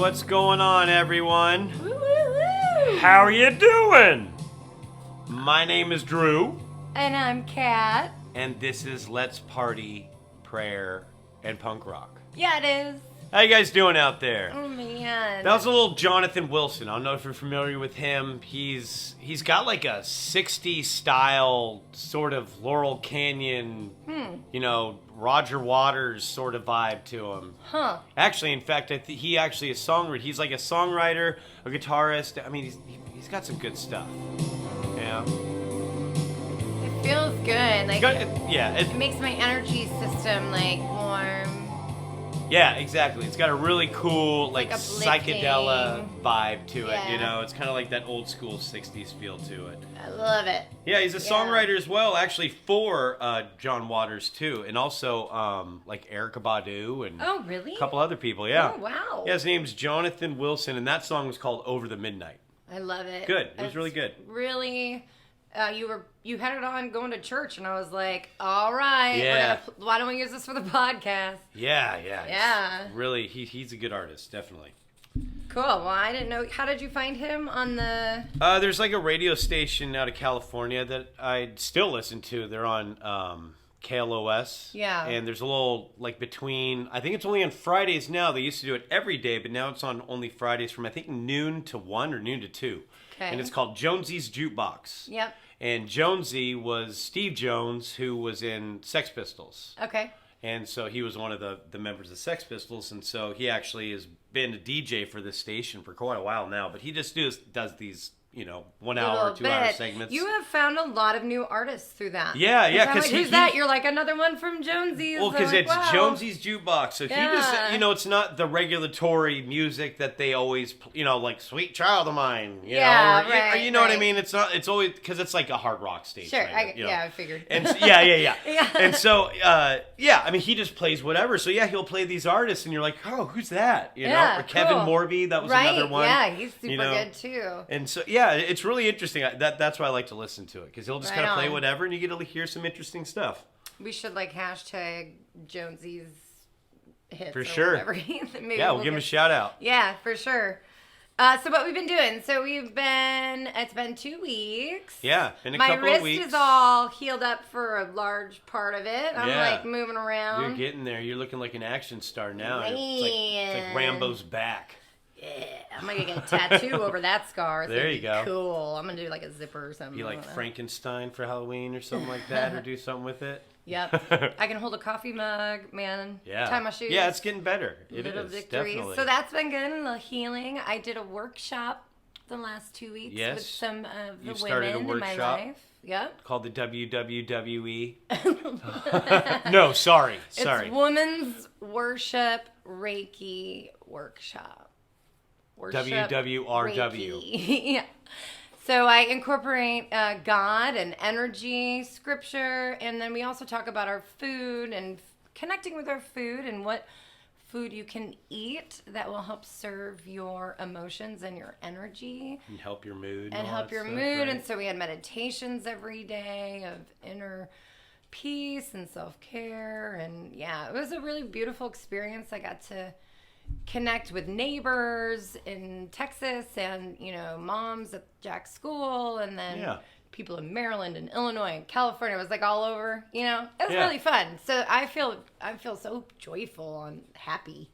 What's going on, everyone? Woo, woo, woo. How are you doing? My name is Drew, And I'm Kat. and this is Let's Party, Prayer, and Punk Rock. Yeah, it is. How you guys doing out there? Oh, man. That was a little Jonathan Wilson. I don't know if you're familiar with him. He's got like a 60s style sort of Laurel Canyon, Roger Waters sort of vibe to him. Huh. Actually, in fact, he actually is a songwriter. He's like a songwriter, a guitarist. I mean, he's got some good stuff. Yeah. It feels good. Like, it makes my energy system, like, warm. Yeah, exactly. It's got a really cool, like uplifting. psychedelic vibe to it, Yeah. It's kind of like that old school 60s feel to it. I love it. Yeah, he's a songwriter as well, actually, for John Waters, too. And also, like, Erykah Badu and Oh, really? a couple other people, yeah. Oh, wow. Yeah, his name's Jonathan Wilson, and that song was called Over the Midnight. I love it. Good. It was really good. Really, you had it on going to church, and I was like, all right. Yeah. Why don't we use this for the podcast? Yeah. Yeah. Really, he's a good artist, definitely. Cool. Well, I didn't know. How did you find him on the... There's like a radio station out of California that I still listen to. They're on KLOS. Yeah. And there's a little, like, between... I think it's only on Fridays now. They used to do it every day, but now it's on only Fridays from, I think, noon to 1 or noon to 2. Okay. And it's called Jonesy's Jukebox. Yep. And Jonesy was Steve Jones, who was in Sex Pistols. Okay. And so he was one of the members of Sex Pistols, and so he actually has been a DJ for this station for quite a while now. But he just does these, 1 hour, 2 hour segments. You have found a lot of new artists through that. Yeah. Because who's that? You're like another one from Jonesy's. Well, because it's wow. Jonesy's Jukebox, so Yeah. he just, it's not the regulatory music that they always, like Sweet Child of Mine, you know, right, or you know what I right. mean. It's not. It's always because it's like a hard rock station. Sure, right? I figured. And yeah. Yeah. And so, I mean, he just plays whatever. So yeah, he'll play these artists, and you're like, oh, who's that? Yeah, or Kevin cool. Morby, that was Right, another one. yeah, he's super good too. And so, yeah, it's really interesting. That's why I like to listen to it, because he'll just Right kind of play on. whatever, and you get to hear some interesting stuff. We should hashtag Jonesy's hits. For or sure. whatever. Maybe Yeah, we'll give him a shout out. Yeah, for sure. So what we've been doing? So it's been 2 weeks. Yeah, in a My couple wrist of weeks. is all healed up for a large part of it. I'm Yeah. moving around. You're getting there. You're looking like an action star now. It's like Man. Rambo's back. Yeah, I'm gonna get a tattoo over that scar. It's There gonna you be go. Cool. I'm gonna do like a zipper or something. You I like don't know. Frankenstein for Halloween or something like that, or do something with it? Yep. I can hold a coffee mug, man. Yeah. Tie my shoes. Yeah, it's getting better. It Little is, victories. definitely. So that's been good. A little healing. I did a workshop the last 2 weeks Yes. with some of the You started a women in my workshop? life. Yep. Called the WWWE. No, sorry. It's Women's Worship Reiki Workshop. WWRW. Reiki. Yeah. So I incorporate God and energy, scripture, and then we also talk about our food and connecting with our food and what food you can eat that will help serve your emotions and your energy. And help your mood. And all help that your stuff, mood. right? And so we had meditations every day of inner peace and self-care. And yeah, it was a really beautiful experience. I got to connect with neighbors in Texas and, moms at Jack's school, and then people in Maryland and Illinois and California. It was like all over, It was really fun. So I feel so joyful and happy.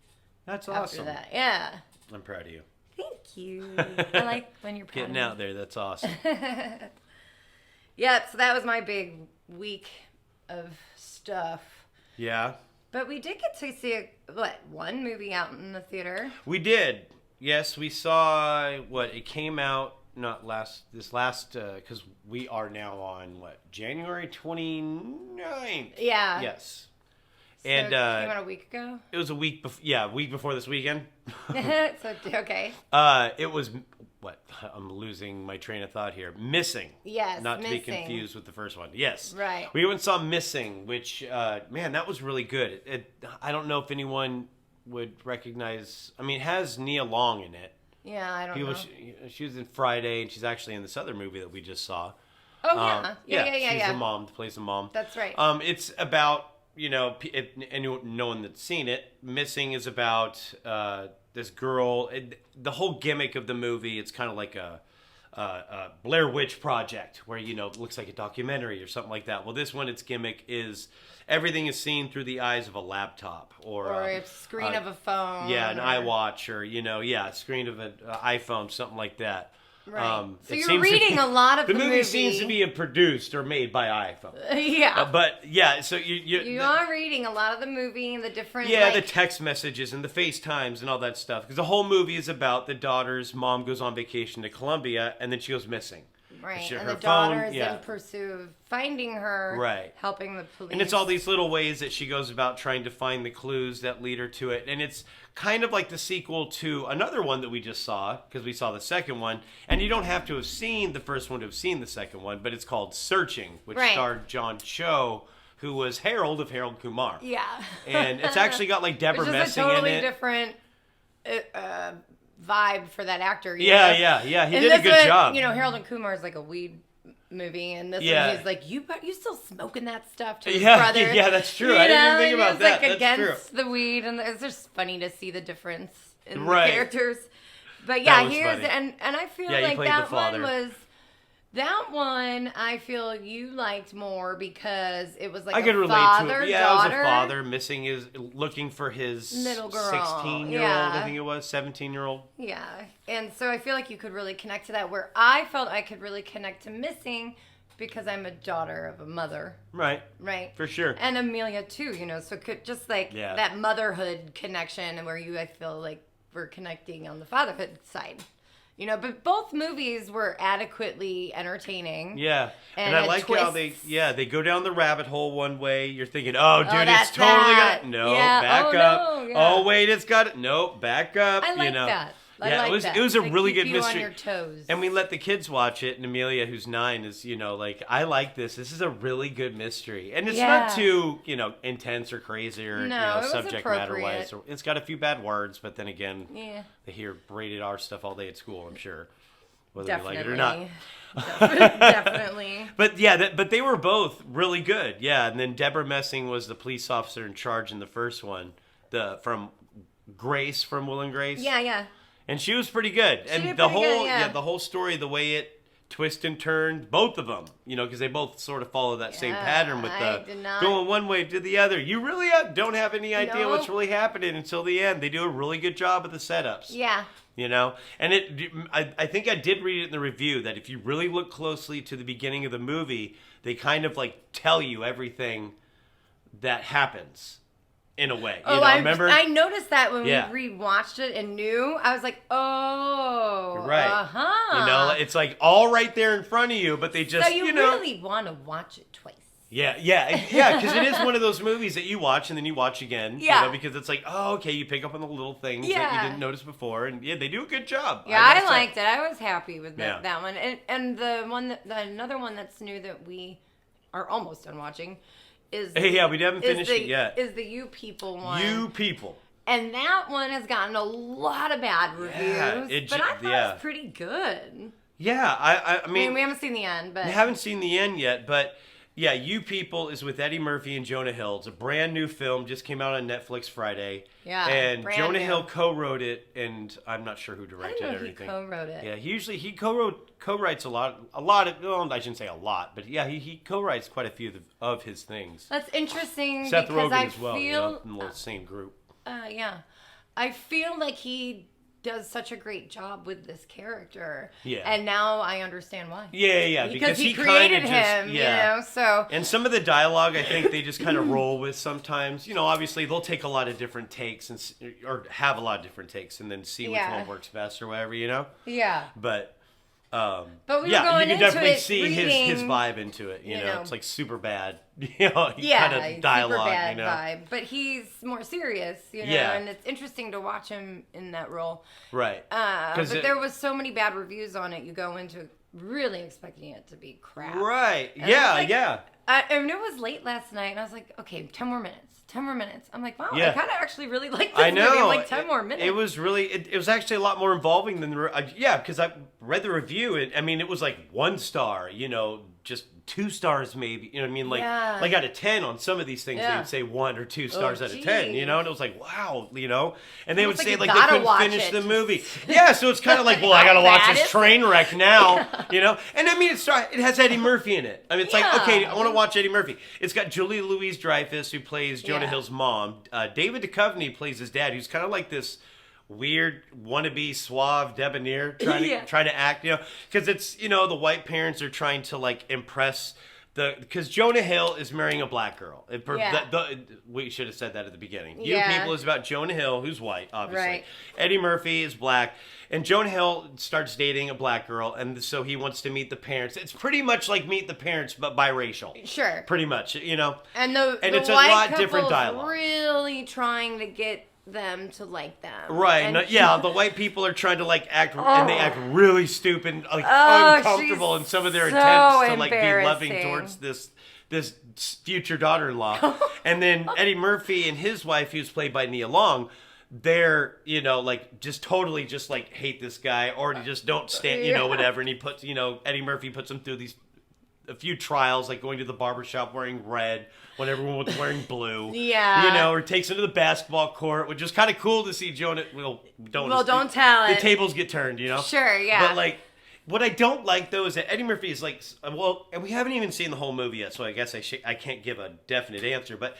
That's after awesome. that. Yeah. I'm proud of you. Thank you. I like when you're proud Getting of me. out there, that's awesome. Yep, so that was my big week of stuff. Yeah. But we did get to see one movie out in the theater. We did. Yes, we saw it came out because we are now on January 29th. Yeah. Yes. So And it came out a week ago. it was a week before this weekend. So okay. It was I'm losing my train of thought here. Missing. Yes, Not to be Missing. confused with the first one. Yes. Right. We went and saw Missing, which man, that was really good. I don't know if anyone would recognize. I mean, it has Nia Long in it. Yeah, I don't know. She was in Friday, and she's actually in this other movie that we just saw. Oh yeah. Yeah. She's the mom, plays the mom. That's right. It's about anyone that's seen it. Missing is about this girl. The whole gimmick of the movie, it's kind of like a Blair Witch Project, where it looks like a documentary or something like that. Well, this one, its gimmick is everything is seen through the eyes of a laptop or a screen of a phone. Yeah, an iWatch or a screen of an iPhone, something like that. Right. So you're reading a lot of the movie. The movie seems to be produced or made by iPhone. Yeah. But yeah, so you are reading a lot of the movie and the different the text messages and the FaceTimes and all that stuff, because the whole movie is about the daughter's mom goes on vacation to Colombia and then she goes missing. Right, and the daughter is in pursuit of finding her, right, helping the police. And it's all these little ways that she goes about trying to find the clues that lead her to it. And it's kind of like the sequel to another one that we just saw, because we saw the second one. And you don't have to have seen the first one to have seen the second one, but it's called Searching, which starred John Cho, who was Harold of Harold Kumar. Yeah. And it's actually got like Deborah Messing in it. Which is a totally different vibe for that actor. Yeah. He did a good job. Harold and Kumar is like a weed movie, and this one he's like, you still smoking that stuff to his brother. Yeah, that's true. I didn't even think about that. Like that's against the weed, and it's just funny to see the difference in the right. characters. But here's and I feel like that one I feel you liked more because it was like I could relate to it. Yeah, it was a father looking for his middle girl, 16-year-old, I think it was, 17-year-old. Yeah, and so I feel like you could really connect to that, where I felt I could really connect to Missing because I'm a daughter of a mother. Right. For sure. And Amelia too, so just like that motherhood connection, and where I feel like we're connecting on the fatherhood side. But both movies were adequately entertaining. Yeah. And I like how they go down the rabbit hole one way. You're thinking, oh, dude, it's totally got it. No, back up. No, Oh, wait, it's got it. Nope, back up. I like that. It was a really good mystery. On your toes. And we let the kids watch it, and Amelia, who's 9, is, like, I like this. This is a really good mystery. And it's not too, intense or crazy or, subject matter-wise. It's got a few bad words, but then again, they hear rated R stuff all day at school, I'm sure, whether they like it or not. Definitely. But they were both really good. Yeah, and then Deborah Messing was the police officer in charge in the first one, from Grace from Will and Grace. Yeah. And she was pretty good. The whole story, the way it twists and turned, both of them, because they both sort of follow that same pattern with going one way to the other. You really don't have any idea what's really happening until the end. They do a really good job of the setups. Yeah. And I think I did read it in the review that if you really look closely to the beginning of the movie, they kind of like tell you everything that happens. In a way, remember? I noticed that when we rewatched it and knew. I was like, oh, you're right. It's like all right there in front of you, but they just, so you really want to watch it twice. Yeah, because it is one of those movies that you watch and then you watch again. Because it's like, oh, okay, you pick up on the little things that you didn't notice before, and they do a good job. Yeah, I liked it. I was happy with that one, and another one that's new that we are almost done watching. We haven't finished it yet. Is the You People one. You People. And that one has gotten a lot of bad reviews. But I thought it was pretty good. Yeah, I mean... we haven't seen the end, but... We haven't seen the end yet, but... Yeah, You People is with Eddie Murphy and Jonah Hill. It's a brand new film. Just came out on Netflix Friday. Yeah, and Jonah Hill co-wrote it, and I'm not sure who directed it or anything. He co-wrote it. Yeah, he co-writes a lot of. Well, I shouldn't say a lot, but he co-writes quite a few of his things. That's interesting. Seth because Rogen as well. In the same group. I feel like he does such a great job with this character. Yeah. And now I understand why. Yeah. Because he created him, so. And some of the dialogue, I think they just kind of roll with sometimes. Obviously they'll take a lot of different takes or have a lot of different takes and then see which one works best or whatever, Yeah. But we were going you can definitely see reading, his vibe into it. It's like super bad, kind of dialogue. Super bad vibe. But he's more serious, and it's interesting to watch him in that role. Right. But there was so many bad reviews on it. You go into really expecting it to be crap. Right. And And it was late last night, and I was like, okay, 10 more minutes. 10 more minutes. I'm like, wow, Yeah. I kind of actually really like this I know. movie. I'm like, 10 more minutes. It was really, it was actually a lot more involving than, because I read the review. It was like 1 star, just 2 stars maybe. You know what I mean? Like, Yeah. like out of 10 on some of these things, Yeah. they would say 1 or 2 stars out of 10, geez. And it was like, wow, And they would Almost say like like you they gotta couldn't watch finish it. the movie. Yeah, so it's kind of like, well, I got to How watch bad this is train wreck now, And it has Eddie Murphy in it. It's like, Yeah. okay, I want to watch Eddie Murphy. It's got Julia Louis-Dreyfus, who plays Jonah Yeah. Hill's mom. David Duchovny plays his dad, who's kind of like this weird wannabe suave debonair trying to act, because it's the white parents are trying to like impress because Jonah Hill is marrying a black girl. We should have said that at the beginning. You Yeah. People is about Jonah Hill, who's white, obviously. Right. Eddie Murphy is black, and Jonah Hill starts dating a black girl, and so he wants to meet the parents. It's pretty much like Meet the Parents, but biracial. Sure. Pretty much, And And the it's a white lot different couple's dialogue. really trying to get them to like them. Right. And The white people are trying to like act, and they act really stupid, like Oh, uncomfortable in she's some of their so attempts to like be loving embarrassing. towards this future daughter-in-law. And then Eddie Murphy and his wife, who's played by Nia Long, they're like just totally just like hate this guy, or just don't stand, whatever. And he puts Eddie Murphy puts him through a few trials, like going to the barbershop wearing red when everyone was wearing blue. Yeah. Or takes him to the basketball court, which is kind of cool to see Jonah. Don't tell it. The tables get turned, Sure, yeah. But like, what I don't like though is that Eddie Murphy is like, and we haven't even seen the whole movie yet, so I guess I can't give a definite answer, but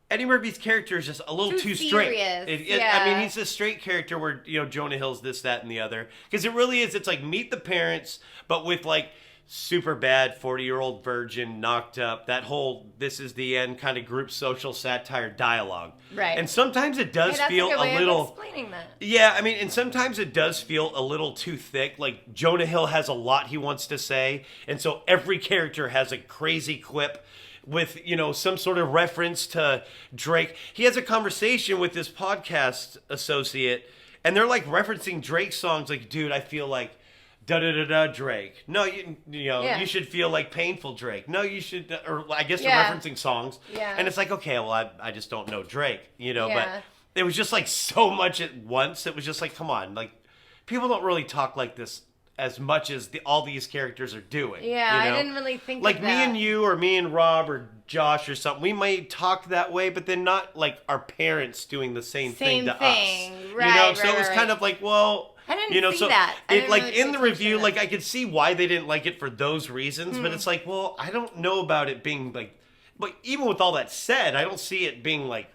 Eddie Murphy's character is just a little too straight. Yeah. He's a straight character where, Jonah Hill's this, that, and the other. Because it really is, it's like Meet the Parents, but with like super bad 40-year-old virgin knocked up, that whole this is the end kind of group social satire dialogue. Right. And sometimes it does That's feel a, good way little... of explaining that. Yeah, and sometimes it does feel a little too thick. Like, Jonah Hill has a lot he wants to say, and so every character has a crazy quip with, some sort of reference to Drake. He has a conversation with this podcast associate, and they're, like, referencing Drake songs. Like, dude, I feel like da-da-da-da Drake. No, you should feel like Painful Drake. No, you should, or I guess they're referencing songs. Yeah. And it's like, okay, well, I just don't know Drake, Yeah. but it was just, like, so much at once. It was just like, come on, like, people don't really talk like this as much as all these characters are doing. Yeah, I didn't really think like of me that. and you, or me and Rob, or Josh, or something. We might talk that way, but then not like our parents doing the same thing to us. Right, so it was kind of like, well, I didn't see that. I It didn't like really in pay the attention review, to like that. I could see why they didn't like it for those reasons, but it's like, well, I don't know about it being like, but even with all that said, I don't see it being like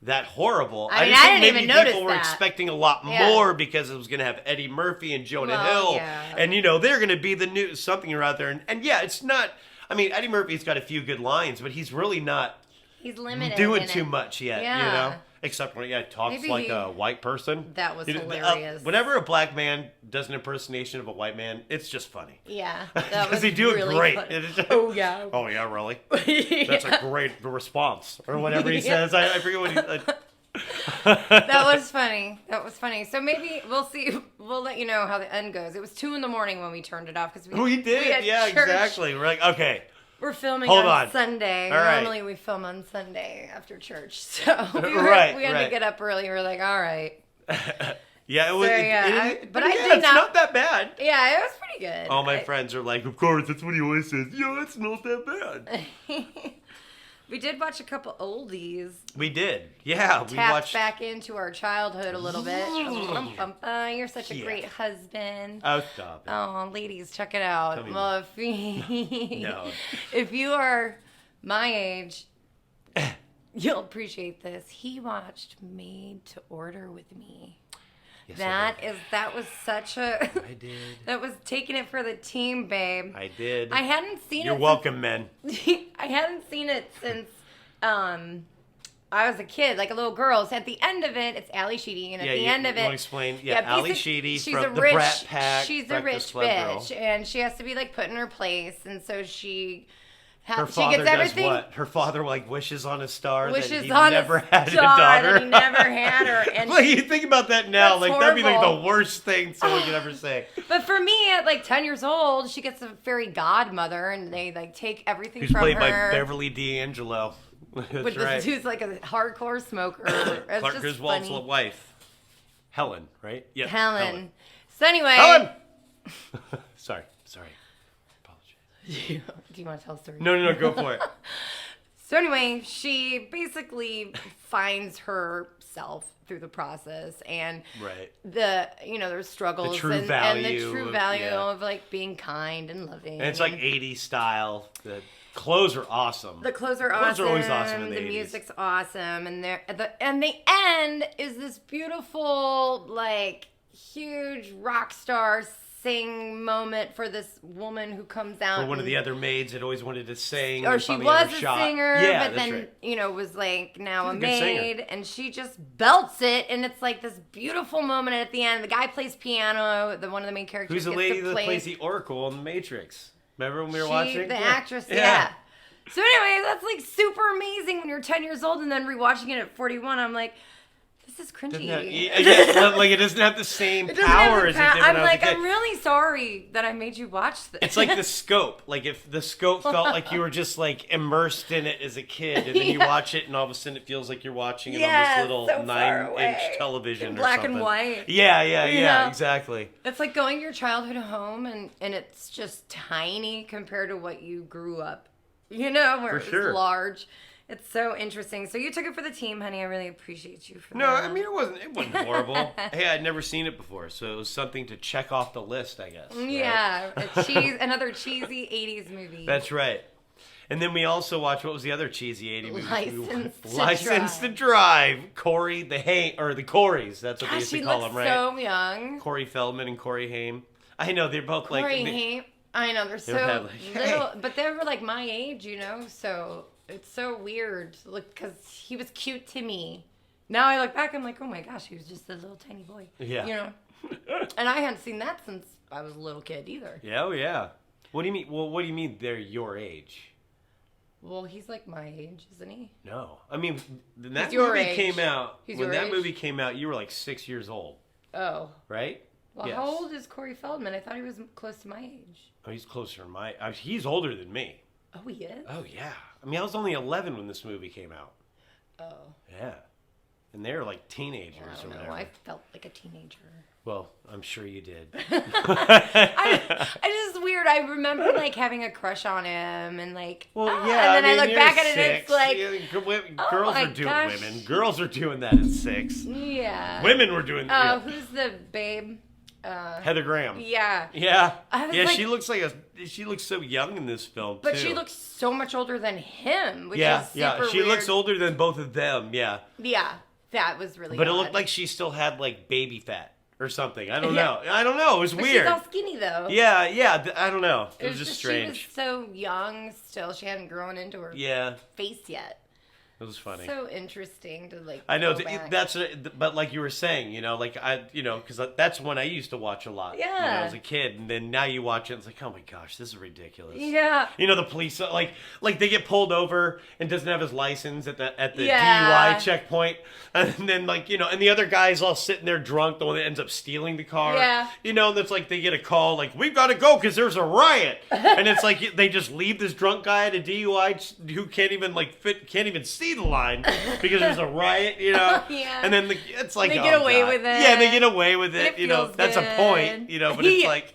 that horrible. I mean, just I think didn't maybe even notice people were that. expecting a lot Yeah. more because it was going to have Eddie Murphy and Jonah Hill, and they're going to be the new something or out there, and yeah, it's not. I mean, Eddie Murphy's got a few good lines, but he's really not. He's limited. Doing too much yet, Yeah. Except when he talks Maybe like a white person. That was hilarious. Whenever a black man does an impersonation of a white man, it's just funny. Yeah, that was Because they do it really great. funny. It's just- Oh yeah. Oh yeah, really? That's a great response, or whatever he says. I forget what he. That was funny. That was funny. So maybe we'll see. We'll let you know how the end goes. It was 2 a.m. when we turned it off because We did, had yeah, church. exactly. We're like, okay. We're filming Hold on on. Sunday. All right. Normally we film on Sunday after church, so we Right, had right. to get up early. We're like, all right. Yeah, it was. So, yeah, but I yeah, did it's not- not that bad. Yeah, it was pretty good. All my friends are like, of course, that's what he always says. Yeah, it's not that bad. We did watch a couple oldies. We did. Yeah, we Tapped watched. back into our childhood a little bit. You're such a Yeah. great husband. Oh, stop it. Oh, ladies, check it out. Tell me Well, No. if you are my age, you'll appreciate this. He watched Made to Order with me. Yes, I That was such a. I did. That was taking it for the team, babe. I did. I hadn't seen You're it. welcome, men. I hadn't seen it since I was a kid, like a little girl. So at the end of it, it's Ali Sheedy, and at the end of you want to it, explain? Yeah, Ali Sheedy she's from a the rich, Brat Pack. she's a Breakfast rich Club bitch, girl. and she has to be like put in her place, and so she Her She father gets everything. does what? Her father like wishes on a star that Wishes he on never a had a star daughter. that he never had her. And Like you think about that now, That's like that'd be like horrible. the worst thing someone could ever say. But for me, at like 10 years old, she gets a fairy godmother, and they like take everything Who's from played her. by Beverly D'Angelo. That's With right. this dude's like a hardcore smoker. It's Clark just Griswold's funny. wife, Helen, right? Yeah, Helen. So anyway, Helen. Sorry. Apologize. do you want to tell a story? No, go for it. So anyway, she basically finds herself through the process, and Right. there's struggles The true and the value true of- value yeah. of like being kind and loving. And it's like 80s style. The clothes are awesome. The clothes are Clothes awesome. are always awesome in the 80s. Music's awesome, and the end is this beautiful, like huge rock star sing moment for this woman who comes out. For one of and- the other maids that always wanted to sing. or and she finally was had a her shot. singer, Yeah, but that's then right. was like now She's a a good singer. maid, and she just belts it, and it's like this beautiful moment at the end. The guy plays piano. One of the main characters. Who's the gets lady to that play plays the Oracle in The Matrix? Remember when we were She, watching? the Yeah. actress, yeah. So anyway, that's like super amazing when you're 10 years old, and then rewatching it at 41, I'm like, this is cringy. Like it doesn't have the same It doesn't have power the as it pow- did when I'm I was like, a kid. I'm really sorry that I made you watch this. It's like the scope. Like if the scope felt like you were just like immersed in it as a kid, and then you Yeah. watch it, and all of a sudden it feels like you're watching it Yeah, on this little so far 9-inch away. television In or black something. and white. Yeah, know? exactly. It's like going to your childhood home, and it's just tiny compared to what you grew up, where For it's sure. large. It's so interesting. So you took it for the team, honey. I really appreciate you for No, that. I mean it wasn't horrible. Hey, I'd never seen it before, so it was something to check off the list, I guess. right? Yeah, another cheesy 80s movie. That's right. And then we also watched, what was the other cheesy 80 movie? License to to Drive. Corey the Coreys. That's what they Gosh, used to she call looks them, right? so young. Corey Feldman and Corey Haim. I know, they're both like... Corey Haim. I know, they're so had, like, little, but they were like my age, so it's so weird. Look, because he was cute to me. Now I look back, I'm like, oh my gosh, he was just a little tiny boy. Yeah. And I hadn't seen that since I was a little kid either. Yeah, oh yeah. What do you mean? Well, what do you mean they're your age? Well, he's like my age, isn't he? No. I mean, when that He's your movie age. came out, He's when your that age? movie came out, you were like 6 years old, Oh. right? Well, Yes. how old is Corey Feldman? I thought he was close to my age. Oh, he's closer to he's older than me. Oh, he is? Oh, yeah. I mean, I was only 11 when this movie came out. Oh. Yeah. And they were like teenagers I or don't know. whatever. I felt like a teenager. Well, I'm sure you did. I just weird. I remember like having a crush on him and like. Well, ah, yeah. And then I mean, look you're back at it and 6. it's like. Yeah, oh girls my are doing gosh. women. Girls are doing that at 6. Yeah. Women were doing. Oh, yeah. who's the babe? Heather Graham. Yeah. Yeah. I was Yeah, like- she looks so young in this film But too. she looks so much older than him, which Yeah, is super yeah. She weird. looks older than both of them. Yeah. Yeah, that was really. But it odd. looked like she still had like baby fat or something. I don't Yeah. know. I don't know. It was But weird. she's all skinny though. Yeah, yeah. I don't know. It was just She strange. was so young still. She hadn't grown into her Yeah, face yet. it was funny. So interesting to like. I know go back. that's, but like you were saying, like because that's one I used to watch a lot. Yeah. As a kid, and then now you watch it, it's like, oh my gosh, this is ridiculous. Yeah. The police like they get pulled over and doesn't have his license at the Yeah. DUI checkpoint, and then and the other guy's all sitting there drunk, the one that ends up stealing the car. Yeah. And that's like they get a call like, we've got to go because there's a riot, and it's like they just leave this drunk guy at a DUI who can't even see the line because there's a riot, Yeah. And then it's like They oh, get away God. with it. Yeah, they get away with it. It feels That's a point. good. But it's Yeah. like.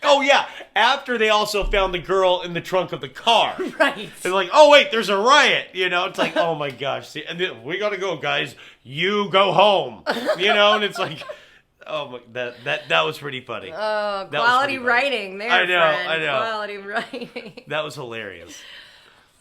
Oh yeah! After they also found the girl in the trunk of the car, Right. They're like, "Oh wait, there's a riot!" It's like, "Oh my gosh!" See, and then, we gotta go, guys. You go home. And it's like, oh my, that was pretty funny. Oh, That was quality pretty funny. writing there, I know, friend. I know. Quality writing. That was hilarious.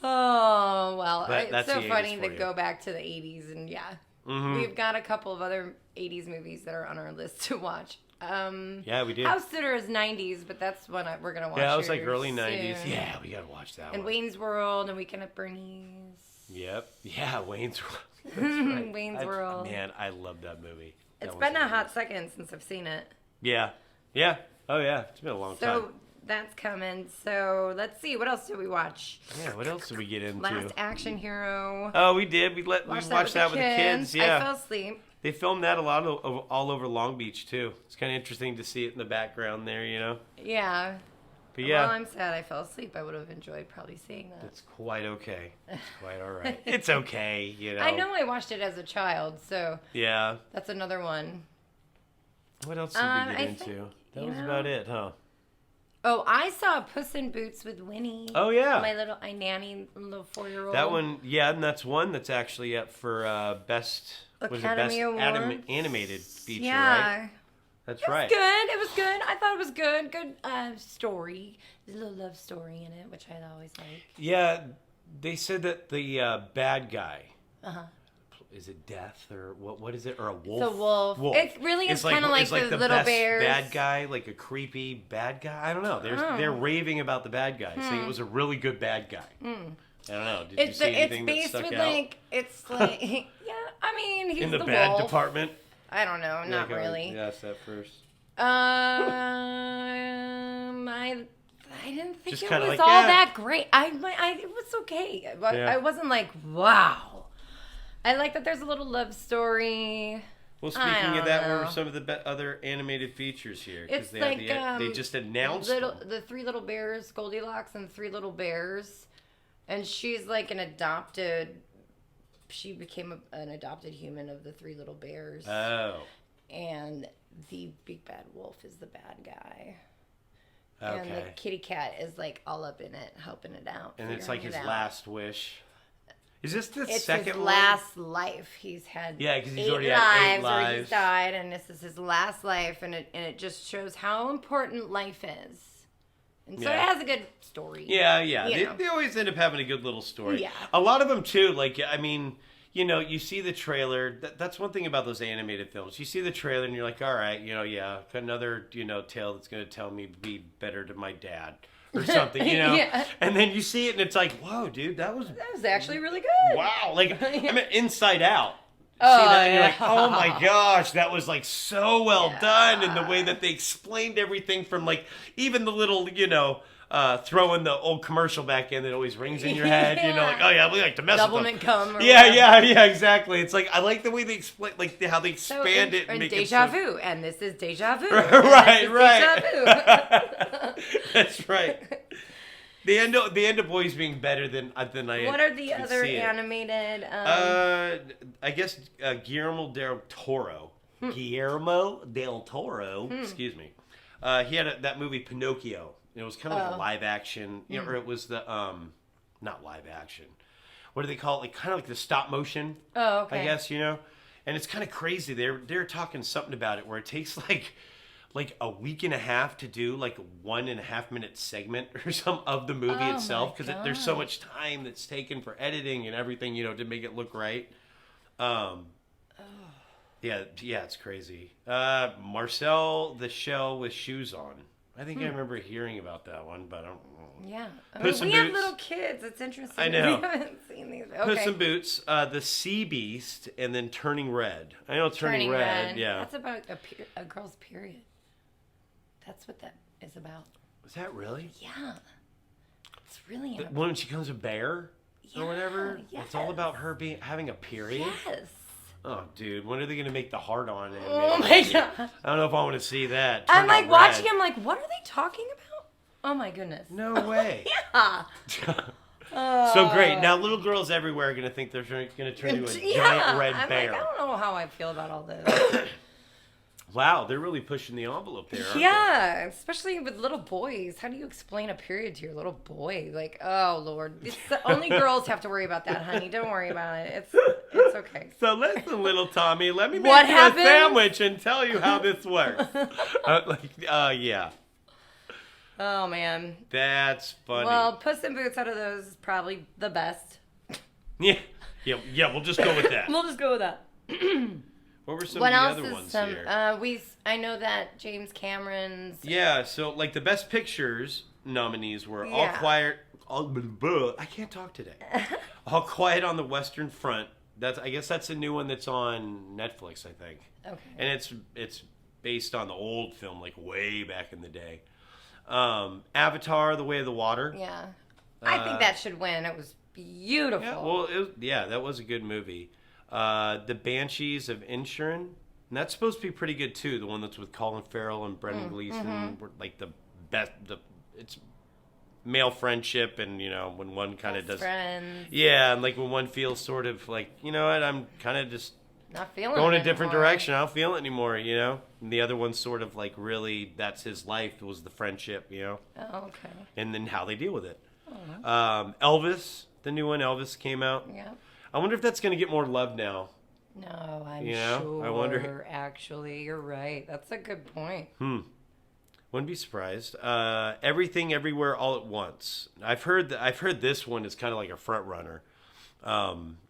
Oh, well, That's it's so the 80s funny for to you. go back to the 80s, and yeah. Mm-hmm. We've got a couple of other 80s movies that are on our list to watch. Yeah, we did. House Sitter is 90s, but that's one we're going to watch. Yeah, it was like here early soon. '90s. Yeah, we gotta watch that And one. Wayne's World and Weekend at Bernie's. Yep. Yeah, Wayne's World. That's right. Wayne's World. Man, I love that movie. It's That been was a hot second since I've seen it. Yeah. Yeah. Oh yeah. It's been a long time. So that's coming. So let's see. What else did we watch? Yeah, what else did we get into? Last Action Hero. Oh, we did. We watched that with the kids. Yeah. I fell asleep. They filmed that a lot all over Long Beach too. It's kind of interesting to see it in the background there, you know. Yeah. But yeah. Well, I'm sad I fell asleep. I would have enjoyed probably seeing that. It's quite okay. It's quite all right. It's okay, you know. I know I watched it as a child, so yeah. That's another one. What else did we get into? That was about it, huh? Oh, I saw Puss in Boots with Winnie. Oh, yeah. I nanny little 4-year-old. That one, yeah, and that's one that's actually up for best Academy Award animated feature, yeah. right? That's right. It was good. I thought it was good. Good story. There's a little love story in it, which I always like. Yeah, they said that the bad guy. Uh-huh. Is it Death or what is it? Or a wolf? It's a wolf. It really is kind of like the little best bears. Bad guy, like a creepy bad guy. I don't know. They're raving about the bad guy, saying it was a really good bad guy. I don't know. Did you see anything that stuck out? It's like yeah. I mean, he's in the wolf. bad department. I don't know. Not really. Yes, that first. I didn't think Just it kinda was like, all yeah. that great. It was okay. I wasn't like, wow. I like that there's a little love story. Well, speaking of that, what were some of the other animated features here? It's they like they just announced them. the 3 little bears, Goldilocks and the 3 little bears, and she's like an adopted. She became an adopted human of the 3 little bears. Oh. And the big bad wolf is the bad guy. Okay. And the kitty cat is like all up in it, helping it out. And it's like his last wish. Is this the it's second his one? last life. He's had because he's 8 already had 8 lives, or lives. he's died, and this is his last life, and it just shows how important life is. And so it has a good story. Yeah. They always end up having a good little story. Yeah. A lot of them too. Like, I mean, you know, you see the trailer. That's one thing about those animated films. You see the trailer and you're like, all right, another, tale that's going to tell me to be better to my dad. Or something, Yeah. And then you see it and it's like, whoa, dude, that was actually really good. Wow. Like, I mean, Inside Out. Oh, see that and you're like, oh my gosh, that was like so well done. And the way that they explained everything from like even the little, throwing the old commercial back in that always rings in your head, like, oh yeah, we like to mess with them. Come. Yeah, exactly. It's like, I like the way they explain, like how they expand it and make deja it vu, and this is deja vu. Right. Deja vu. That's right. They end up always being better than I. What are the other animated? I guess Guillermo del Toro. Guillermo del Toro. Excuse me. He had that movie Pinocchio. It was kind of like a live action, or it was the not live action. What do they call it? Like kind of like the stop motion. Oh, okay. I guess and it's kind of crazy. They're talking something about it where it takes like a week and a half to do like a 1.5 minute segment or some of the movie itself because there's so much time that's taken for editing and everything to make it look right. Yeah, it's crazy. Marcel the Shell with Shoes On. I think I remember hearing about that one, but I don't know. Yeah, We have little kids. It's interesting. I know. We haven't seen these. Okay. Puss in Boots, the Sea Beast, and then Turning Red. I know Turning Red. Yeah, that's about a girl's period. That's what that is about. Is that really? Yeah. It's really when she becomes a bear or whatever. Yes. It's all about her having a period. Yes. Oh, dude, when are they gonna make the heart on it? Oh my god! I don't know if I want to see that. I'm like watching. I'm like, what are they talking about? Oh my goodness! No way. Yeah. So great. Now little girls everywhere are gonna think they're gonna turn into a giant red bear. Like, I don't know how I feel about all this. Wow, they're really pushing the envelope there. Aren't they? Especially with little boys. How do you explain a period to your little boy? Like, oh Lord, only girls have to worry about that, honey. Don't worry about it. It's okay. So listen, little Tommy, let me make you a sandwich and tell you how this works. Yeah. Oh man. That's funny. Well, Puss in Boots out of those is probably the best. Yeah. We'll just go with that. We'll just go with that. What were some of the other ones here? I know that James Cameron's. Yeah, so like the Best Pictures nominees were All Quiet. I can't talk today. All Quiet on the Western Front. I guess that's a new one that's on Netflix, I think. Okay. And it's based on the old film, like way back in the day. Avatar: The Way of the Water. Yeah. I think that should win. It was beautiful. Yeah, well, that was a good movie. The Banshees of Inisherin. And that's supposed to be pretty good too. The one that's with Colin Farrell and Brendan Gleeson, were like the best. It's male friendship, and when one kind of does friends. Yeah, and like when one feels sort of like, you know what, I'm kind of just not feeling going it a different anymore. direction. I don't feel it anymore. And the other one's sort of like really that's his life. It was the friendship. Oh, okay. And then how they deal with it. Oh. Elvis, the new one, Elvis came out. Yeah. I wonder if that's going to get more love now. No, I'm sure. I wonder. Actually, you're right. That's a good point. Wouldn't be surprised. Everything, Everywhere, All at Once. I've heard this one is kind of like a front runner.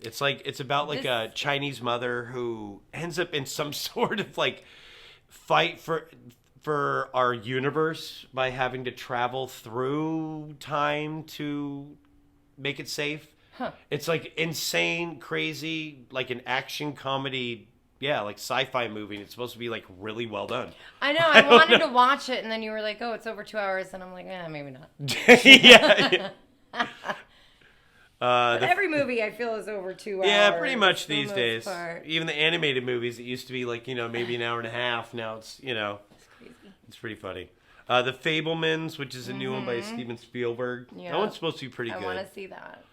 It's about like a Chinese mother who ends up in some sort of like fight for our universe by having to travel through time to make it safe. Huh. It's like insane, crazy, like an action comedy, like sci-fi movie. And it's supposed to be like really well done. I know. I wanted to watch it, and then you were like, "Oh, it's over 2 hours," and I'm like, maybe not. Yeah. But every movie I feel is over 2 hours. Yeah, pretty much for the these most days. part. Even the animated movies, it used to be like, maybe an hour and a half. Now it's, It's crazy. it's pretty funny. The Fablemans, which is a new one by Steven Spielberg. Yeah. That one's supposed to be pretty good. I want to see that.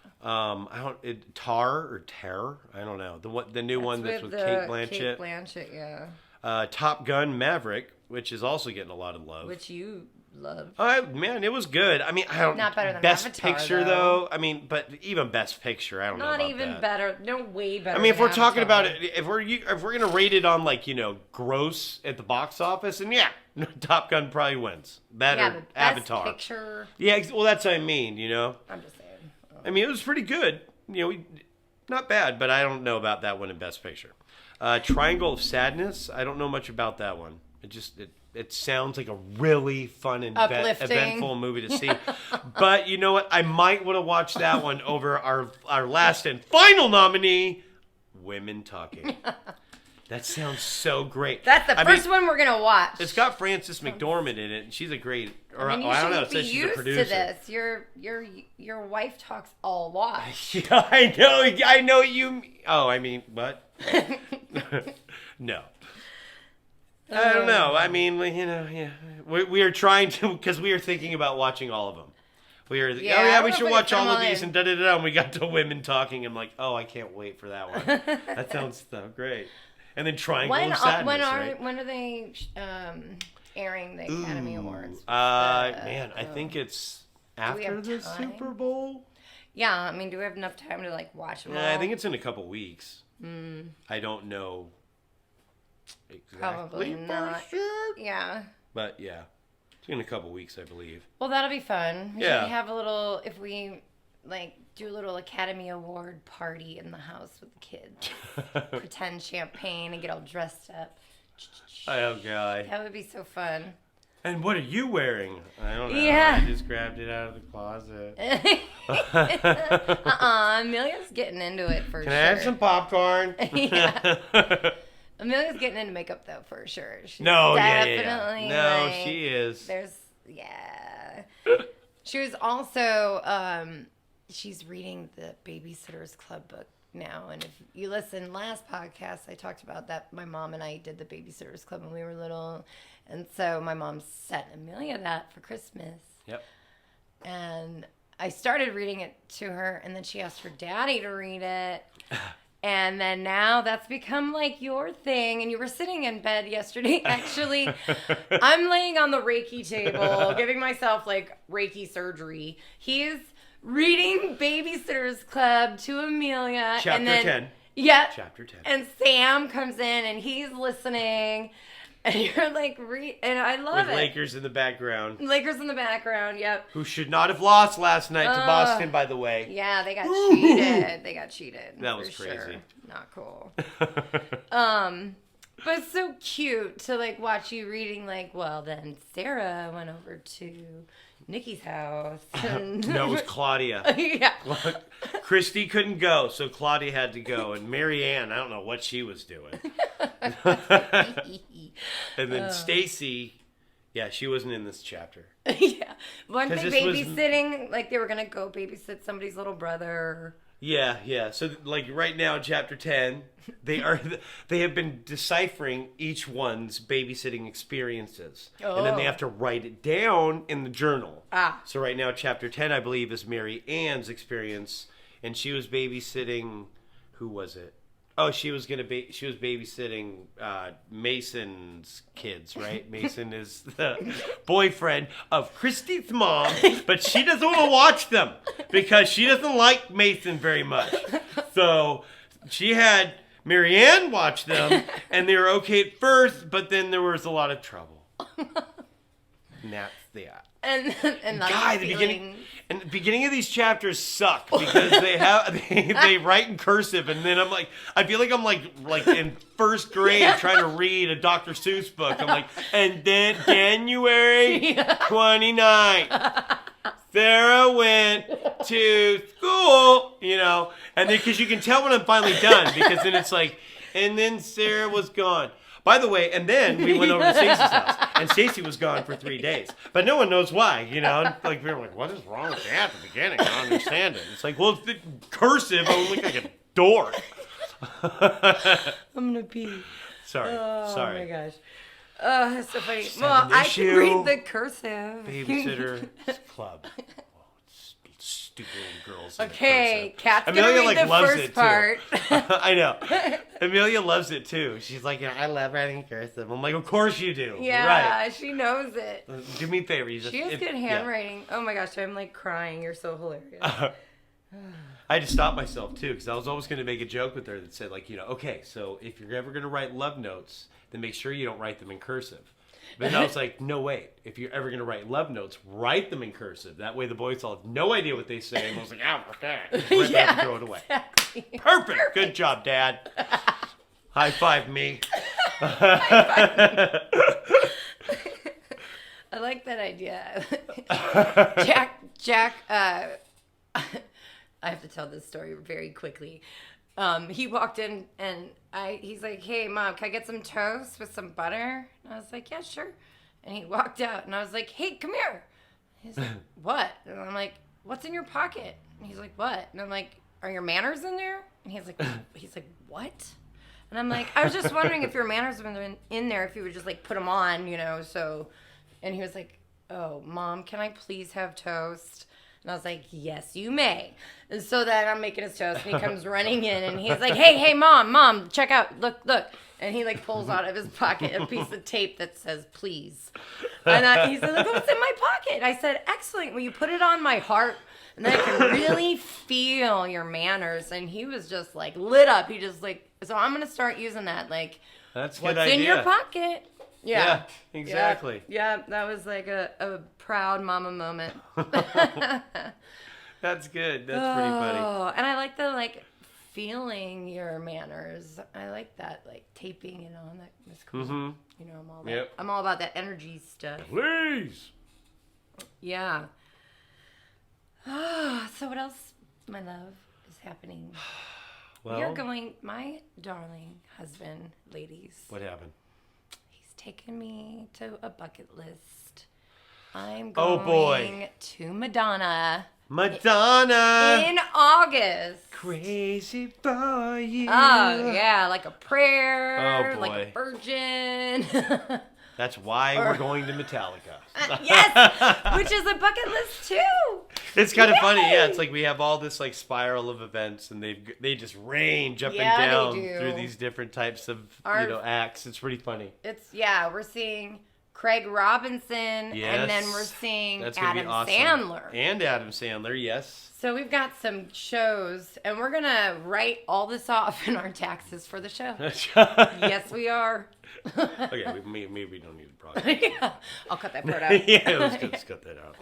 Terror. I don't know. The new one that's with Kate Blanchett. Kate Blanchett, yeah. Top Gun Maverick, which is also getting a lot of love. Which you love. Man, it was good. I mean, I don't. Not better than Best Avatar, Picture though. I mean, but even Best Picture, I don't know Not about even that. better. No, way better. I mean, if than we're talking Avatar. about it, if we're gonna rate it on like gross at the box office, and Top Gun probably wins. That yeah, or but Avatar. Best Picture. Yeah, well, that's what I mean. I'm just saying. I mean, it was pretty good. Not bad, but I don't know about that one in Best Picture. Triangle of Sadness. I don't know much about that one. It sounds like a really fun and Uplifting. eventful movie to see. But you know what? I might want to watch that one over our last and final nominee, Women Talking. That sounds so great. That's the first one we're gonna watch. It's got Frances McDormand in it, and she's a great. Or I mean, I don't know. It be says she's a used producer. to this. Your wife talks a lot. Yeah, I know you. Oh, I mean, what? No. I don't know. I mean, yeah. We are trying to, because we are thinking about watching all of them. We should watch all of these, and da-da-da, and we got to Women Talking. I'm like, oh, I can't wait for that one. That sounds so great. And then Triangle of Sadness, right? When are they airing the Academy Awards? Man, I think it's after the time? Super Bowl. Yeah, I mean, do we have enough time to watch them all? I think it's in a couple weeks. I don't know exactly. Probably not. For sure. Yeah. But yeah, it's in a couple weeks, I believe. Well, that'll be fun. We Yeah. should have a little, if we do a little Academy Award party in the house with the kids. Pretend champagne and get all dressed up. Oh, God. That would be so fun. And what are you wearing? I don't know. Yeah. I just grabbed it out of the closet. Amelia's getting into it for sure. Can I have some popcorn? Yeah. Amelia's getting into makeup though for sure. She's No, definitely No, she is. She was also she's reading the Babysitter's Club book now, and if you listen last podcast, I talked about that my mom and I did the Babysitter's Club when we were little, and so my mom sent Amelia that for Christmas. Yep. And I started reading it to her, and then she asked her daddy to read it. And then now that's become your thing. And you were sitting in bed yesterday. Actually, I'm laying on the Reiki table, giving myself Reiki surgery. He's reading Babysitter's Club to Amelia. Chapter 10. Yeah. Chapter 10. And Sam comes in and he's listening. And you're and I love With it. Lakers in the background. Lakers in the background, yep. Who should not have lost last night to Boston, by the way. Yeah, they got cheated. That was crazy. Sure. Not cool. But it's so cute to watch you reading well then Sarah went over to Nikki's house. And No, it was Claudia. Yeah. Christy couldn't go, so Claudia had to go. And Mary Ann, I don't know what she was doing. And then Stacy Yeah, she wasn't in this chapter. Yeah. Weren't they 'Cause this was- babysitting? Like they were going to go babysit somebody's little brother. Yeah. So like right now, chapter 10, they have been deciphering each one's babysitting experiences, and then they have to write it down in the journal. So right now, chapter 10, I believe, is Mary Ann's experience, and she was babysitting. Who was it? Oh, she was babysitting Mason's kids, right? Mason is the boyfriend of Christy's mom, but she doesn't want to watch them because she doesn't like Mason very much. So she had Marianne watch them, and they were okay at first, but then there was a lot of trouble. And that's that. And the beginning of these chapters suck because they write in cursive, and then I feel like I'm like in first grade trying to read a Dr. Seuss book. I'm like, and then January 29th, Sarah went to school, and then because you can tell when I'm finally done, because then it's like, and then Sarah was gone. By the way, and then we went over to Stacey's house, and Stacey was gone for 3 days. But no one knows why, Like, we were like, what is wrong with that at the beginning? I don't understand it. It's like, well, it's the cursive. I look like a dork. I'm going to pee. Sorry. Oh, my gosh. That's so funny. Just Well, I issue. can read the cursive. Babysitter Club. Stupid little girls. Okay, Kat's gonna Amelia read the loves first it part. too. I know. Amelia loves it too. She's like, I love writing cursive. I'm like, of course you do. Yeah, Right. she knows it. Do me a favor. She has good handwriting. Yeah. Oh my gosh, I'm like crying. You're so hilarious. I had to stop myself too, because I was always going to make a joke with her that said, like, okay, so if you're ever going to write love notes, then make sure you don't write them in cursive. But then I was like, no, wait. If you're ever going to write love notes, write them in cursive. That way the boys all have no idea what they say. And I was like, okay. Right back and throw it away. Exactly. Perfect. Good job, Dad. High five me. I like that idea. Jack, I have to tell this story very quickly. He walked in and he's like, hey, Mom, can I get some toast with some butter? And I was like, yeah, sure. And he walked out and I was like, hey, come here. He's like, what? And I'm like, what's in your pocket? And he's like, what? And I'm like, are your manners in there? And he's like, what? And I'm like, I was just wondering if your manners were in there, if you would just like put them on, so. And he was like, oh, Mom, can I please have toast? And I was like, yes, you may. And so then I'm making his toast, and he comes running in, and he's like, hey, Mom, check out, look. And he, like, pulls out of his pocket a piece of tape that says, please. And he said, look what's in my pocket. I said, excellent. Will you put it on my heart? And then I can really feel your manners. And he was just, like, lit up. He just, like, so I'm going to start using that. Like, that's a what's good idea. in your pocket? Yeah, exactly. Yeah, that was like a proud mama moment. That's good. That's pretty funny. Oh, and I like the feeling your manners. I like that, like taping it on. That's cool. Mm-hmm. I'm all about that energy stuff. Please. Yeah. So what else, my love, is happening? Well, You're going, my darling husband, ladies. What happened? Taken me to a bucket list. I'm Oh, going boy. to Madonna in August. Crazy for you. Oh, yeah, like a prayer, Oh, boy. like a virgin. That's why we're going to Metallica. Yes, which is a bucket list too. It's kind of funny, yeah. Yay! It's like we have all this like spiral of events, and they just range up Yeah, and down they do. through these different types of acts. It's pretty funny. We're seeing Craig Robinson, Yes. and then we're seeing That's gonna Adam be awesome. Sandler. And Adam Sandler, yes. So we've got some shows, and we're gonna write all this off in our taxes for the show. Yes, we are. Okay, maybe we don't need to probably. Yeah, I'll cut that part out. Yeah, let's cut that out.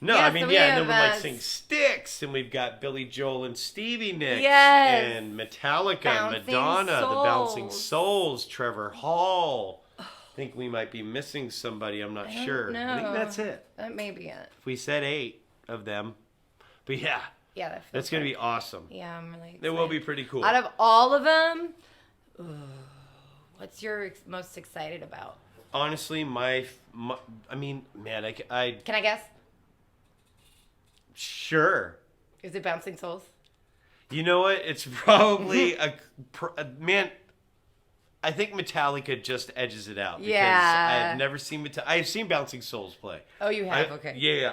No, Yeah, I mean, so we and then have, we're like singing Styx, and we've got Billy Joel and Stevie Nicks, Yes. and Metallica, Bouncing Madonna, the Bouncing Souls. Souls, Trevor Hall. I think we might be missing somebody. I'm not sure. know. I think that's it. That may be it. We said 8 of them, but yeah, Yeah, that's gonna be awesome. Yeah, I'm really excited. It will be pretty cool. Out of all of them, what's your most excited about? honestly, I mean, man, I Can I guess? sure. Is it Bouncing Souls? You know what? It's probably man. I think Metallica just edges it out because Yeah. I've never seen I've seen Bouncing Souls play. Oh, you have? Okay. Yeah.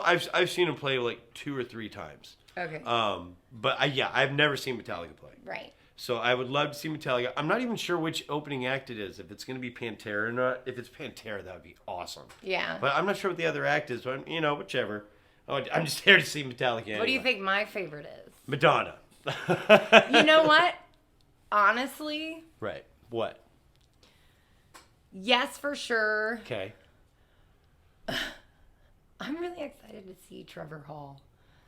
I've seen them play like 2 or 3 times. Okay. But I've never seen Metallica play. Right. So I would love to see Metallica. I'm not even sure which opening act it is. If it's going to be Pantera or not. If it's Pantera, that would be awesome. Yeah. But I'm not sure what the other act is. But whichever. I'm just here to see Metallica. Anyway. What do you think my favorite is? Madonna. You know what? Honestly. Right. What? Yes, for sure. Okay. I'm really excited to see Trevor Hall.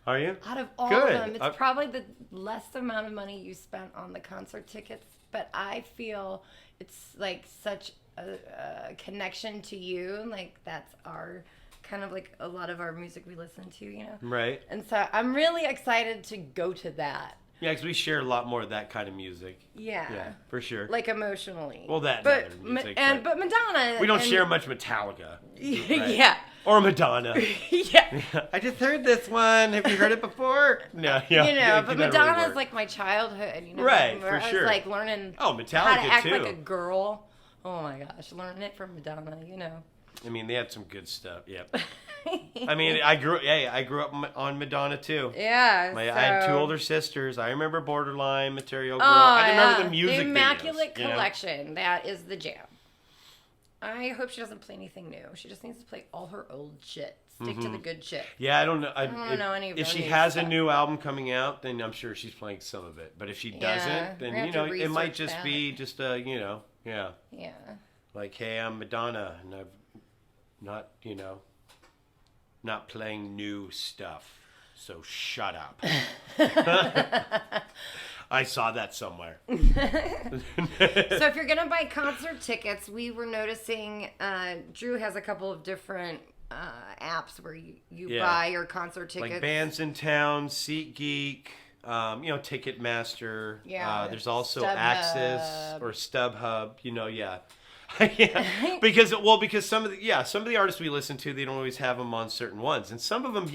Are you? Out of all Good. of them, it's probably the less amount of money you spent on the concert tickets, but I feel it's like such a connection to you. Like that's our kind of like a lot of our music we listen to, you know? Right. And so I'm really excited to go to that. Yeah, because we share a lot more of that kind of music. Yeah. Yeah, for sure. Like emotionally. Well, that but and other music. but Madonna. We don't share much Metallica. Right? Yeah. Or Madonna. Yeah. I just heard this one. Have you heard it before? No. Yeah. You know, yeah, but that Madonna's really work. like my childhood. You know, Right, where for I sure. was like learning Oh, Metallica how to act too. like a girl. Oh my gosh, learning it from Madonna. You know. I mean, they had some good stuff. Yep. I mean, I grew up on Madonna too. Yeah. I had 2 older sisters. I remember Borderline, Material Girl. Oh, I remember yeah. the music The Immaculate videos, you know? Collection. That is the jam. I hope she doesn't play anything new. She just needs to play all her old shit. Stick to the good shit. Yeah, I don't know. I don't know any of if her she new has stuff. a new album coming out, then I'm sure she's playing some of it. But if she Yeah, doesn't, we're then gonna have to it might research just that. be just yeah, Yeah. like hey, I'm Madonna, and I've not not playing new stuff. So shut up. I saw that somewhere. So if you're gonna buy concert tickets, we were noticing Drew has a couple of different apps where you Yeah. buy your concert tickets. Like Bands in Town, SeatGeek, Ticketmaster. Yeah, There's also StubHub. Access or StubHub. Yeah. Yeah, because some of the artists we listen to, they don't always have them on certain ones, and some of them,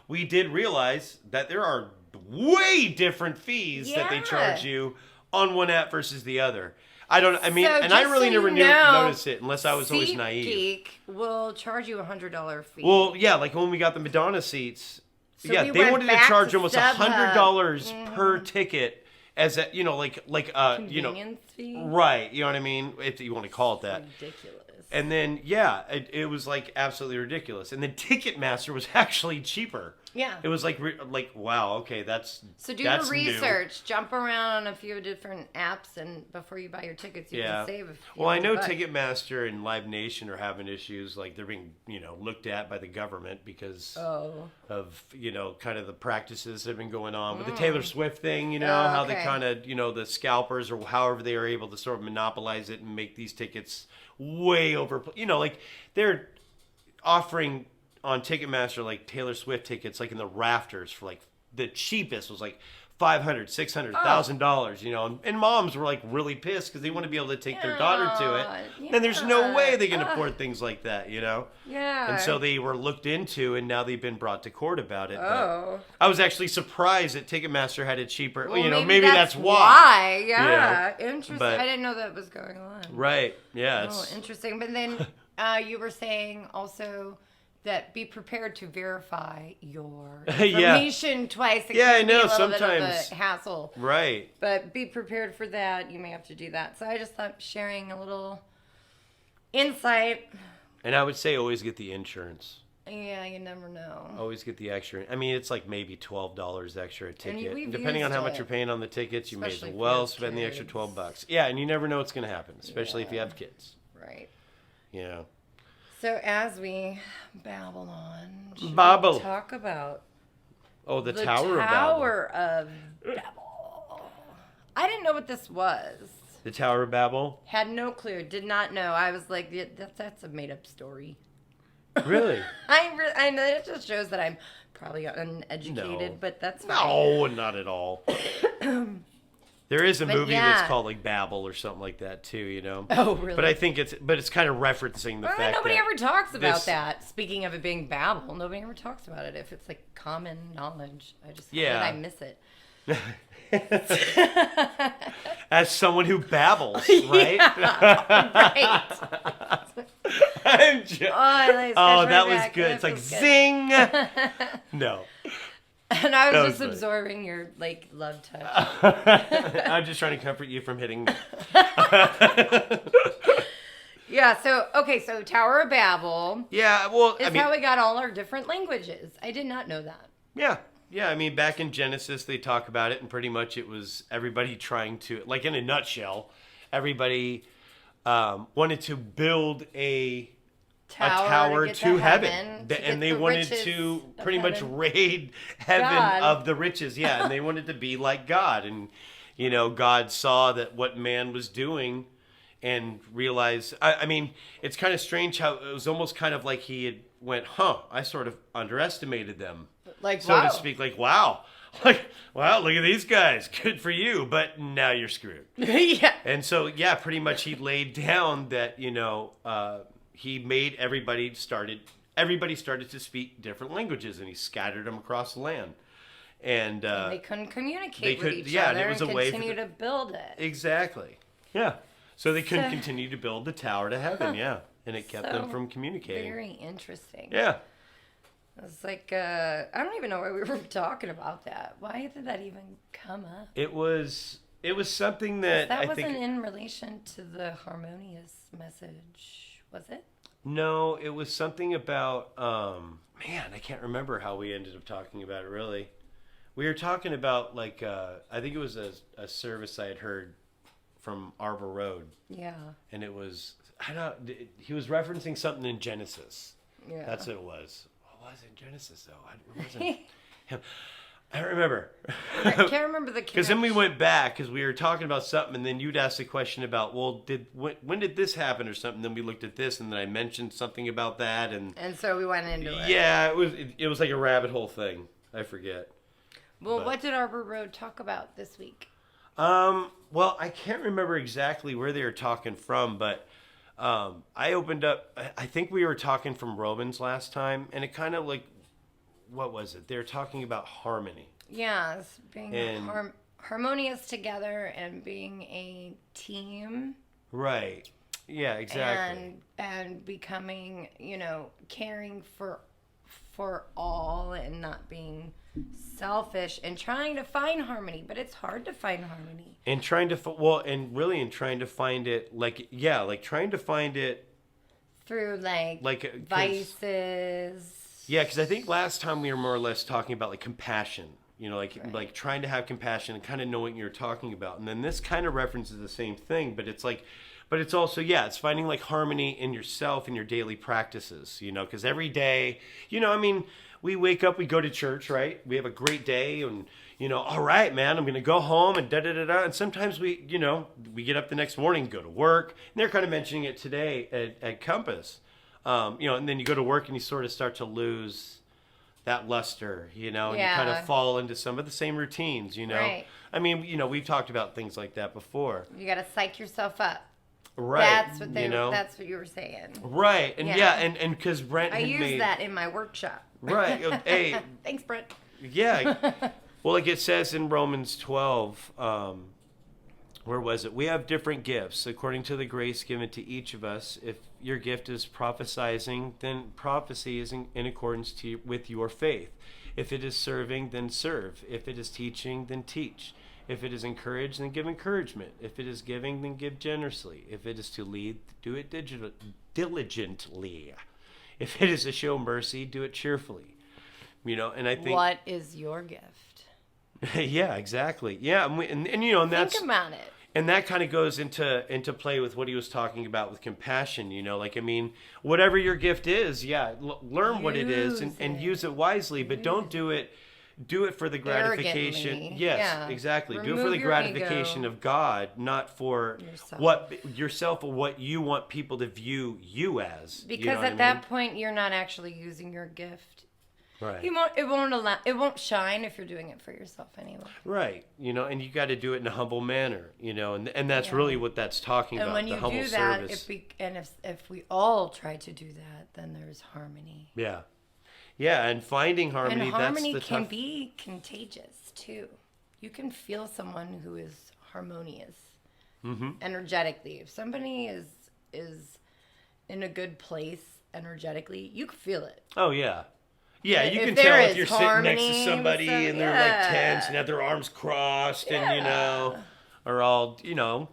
we did realize that there are way different fees that they Yeah. charge you on one app versus the other. I So I just really so never you know, noticed it unless I was always naive. SeatGeek will charge you $100 fee. Well, yeah, like when we got the Madonna seats, So yeah, we they went wanted to back charge to almost StubHub. $100 per ticket as a, convenience fee. right, you know what I mean? If you want to call it that. Ridiculous. And then, it was like absolutely ridiculous. And then Ticketmaster was actually cheaper. Yeah. It was like wow, okay, that's So do that's your research. Jump around on a few different apps, and before you buy your tickets, you can save a few. Well, I know $100. Ticketmaster and Live Nation are having issues. Like they're being, looked at by the government because of, kind of the practices that have been going on with the Taylor Swift thing, how they okay. kind of, the scalpers or however they are able to sort of monopolize it and make these tickets way over, like they're offering on Ticketmaster like Taylor Swift tickets like in the rafters for like the cheapest was like $500,000, $600,000, and moms were like really pissed because they want to be able to take their daughter to it, and there's no way they can afford things like that, Yeah. And so they were looked into, and now they've been brought to court about it. Oh. But I was actually surprised that Ticketmaster had it cheaper. Well, Maybe that's why. Yeah. Interesting. But- I didn't know that was going on. Right? Yeah. Oh, interesting. But then you were saying also that be prepared to verify your information twice. It Yeah, can I know, be a little bit sometimes. of a hassle. Right. But be prepared for that. You may have to do that. So I just thought sharing a little insight. And I would say always get the insurance. Yeah, you never know. Always get the extra. I mean, it's like maybe $12 extra a ticket. we've Depending on used how much it. you're paying on the tickets, you may Especially as for well your spend the extra kids. $12. Yeah, and you never know what's going to happen, especially if you have kids. Right. Yeah. So as we babble on, should Babble. we talk about Oh, the the Tower of Babel. Tower of Babel. I didn't know what this was. The Tower of Babel? Had no clue. Did not know. I was like, yeah, that's a made up story. Really? I know it just shows that I'm probably uneducated, No. but that's fine. No, not at all. There is a But movie yeah. that's called like Babel or something like that too, you know. Oh, really? But I think it's kind of referencing the fact nobody that ever talks about this- that. Speaking of it being babble, nobody ever talks about it. If it's like common knowledge, how Yeah. did I miss it? as someone who babbles, right? Right. I'm just, I like oh, scratch that my was back. good. That It's like feels good. zing. No. And I That was was just funny. absorbing your like love touch. I'm just trying to comfort you from hitting me. Yeah. So Tower of Babel Yeah, well, is I mean, how we got all our different languages. I did not know that. yeah. I mean, back in Genesis, they talk about it, and pretty much it was everybody trying to, like in a nutshell, everybody wanted to build a tower get to heaven. to And get they the wanted riches to of pretty much heaven. raid heaven God. of the riches. Yeah, and they wanted to be like God. And, you know, God saw that what man was doing and realized, I mean, it's kind of strange how it was almost kind of like he had went, I sort of underestimated them. Like, So wow. to speak, like, wow, look at these guys. Good for you, but now you're screwed. Yeah. And so, yeah, pretty much he laid down that, you know, he made everybody started to speak different languages, and he scattered them across the land. And They couldn't communicate they with could- each yeah, and other it was and a way for continue the- to build it. exactly, yeah. So they couldn't So- continue to build the tower to heaven, yeah, and it kept them So from communicating. Very interesting. Yeah. It's like, I don't even know why we were talking about that. Why did that even come up? It was something that That I wasn't think. in relation to the harmonious message, was it? No, it was something about. Man, I can't remember how we ended up talking about it. Really, we were talking about like I think it was a service I had heard from Arbor Road, Yeah. and it was he was referencing something in Genesis. Yeah. That's what it was. What was it in Genesis though? It wasn't him. I don't remember. I can't remember the Because then we connection. went back because we were talking about something, and then you'd ask the question about, well, when did this happen or something? Then we looked at this, and then I mentioned something about that, and And so we went into it. yeah, it was like a rabbit hole thing. I forget. Well, but- what did Arbor Road talk about this week? Well, I can't remember exactly where they were talking from, but I opened up. I think we were talking from Romans last time, and it kind of like, what was it? They were talking about harmony. Yeah, it's being And- harmonious together and being a team. Right. Yeah. Exactly. And becoming, caring for all and not being selfish and trying to find harmony, but it's hard to find harmony. And trying to trying to find it trying to find it Through 'cause- vices. yeah, because I think last time we were more or less talking about like compassion, like trying to have compassion and kind of know what you're talking about. And then this kind of references the same thing, but it's also, it's finding like harmony in yourself and your daily practices, because every day, we wake up, we go to church, right? We have a great day and, all right, man, I'm going to go home and da-da-da-da. And sometimes we get up the next morning, go to work. And they're kind of mentioning it today at Compass. And then you go to work and you sort of start to lose that luster, and you kind of fall into some of the same routines, Right. I mean, we've talked about things like that before. You got to psych yourself up. Right. That's what that's what you were saying. Right. And Yeah. and because Brent I had use made that in my workshop. right. Hey, Thanks, Brent. yeah. Well, like it says in Romans 12, where was it? We have different gifts according to the grace given to each of us. If your gift is prophesying, then prophecy is in accordance with your faith. If it is serving, then serve. If it is teaching, then teach. If it is encouraged, then give encouragement. If it is giving, then give generously. If it is to lead, do it diligently. If it is to show mercy, do it cheerfully. And I think... What is your gift? yeah, exactly. Yeah, and that's... Think about it. And that kind of goes into play with what he was talking about with compassion, whatever your gift is, learn what it is and use it wisely, but don't do it for the gratification. Arrogantly. Yes, Yeah. exactly. Do it Remove for the your gratification ego. of God, not for Yourself. or what you want people to view you as. Because at that point, you're not actually using your gift. Right. It won't shine if you're doing it for yourself anyway. Right. And you got to do it in a humble manner, and that's really what that's talking And about, when the you humble do that, service. if we all try to do that, then there's harmony. Yeah. Yeah, and finding harmony, And harmony that's the can tough... be contagious too. You can feel someone who is harmonious energetically. If somebody is in a good place energetically, you can feel it. Oh, yeah. Yeah, you If can there tell if is you're sitting next to harmony somebody and stuff, and they're like tense and have their arms crossed and, are all,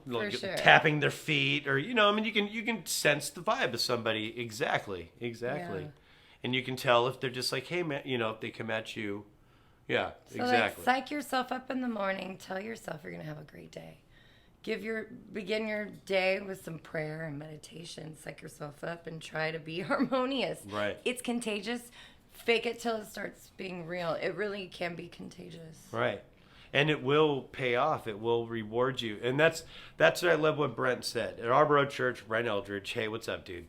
like sure. tapping their feet or, I mean, you can sense the vibe of somebody. Exactly. Yeah. And you can tell if they're just like, hey, man, if they come at you. Yeah, So exactly. like, psych yourself up in the morning. Tell yourself you're gonna have a great day. Begin your day with some prayer and meditation. Psych yourself up and try to be harmonious. Right. It's contagious. Fake it till it starts being real. It really can be contagious. Right. And it will pay off. It will reward you. And that's what I love what Brent said. At Arboro Church, Brent Eldridge, hey, what's up, dude?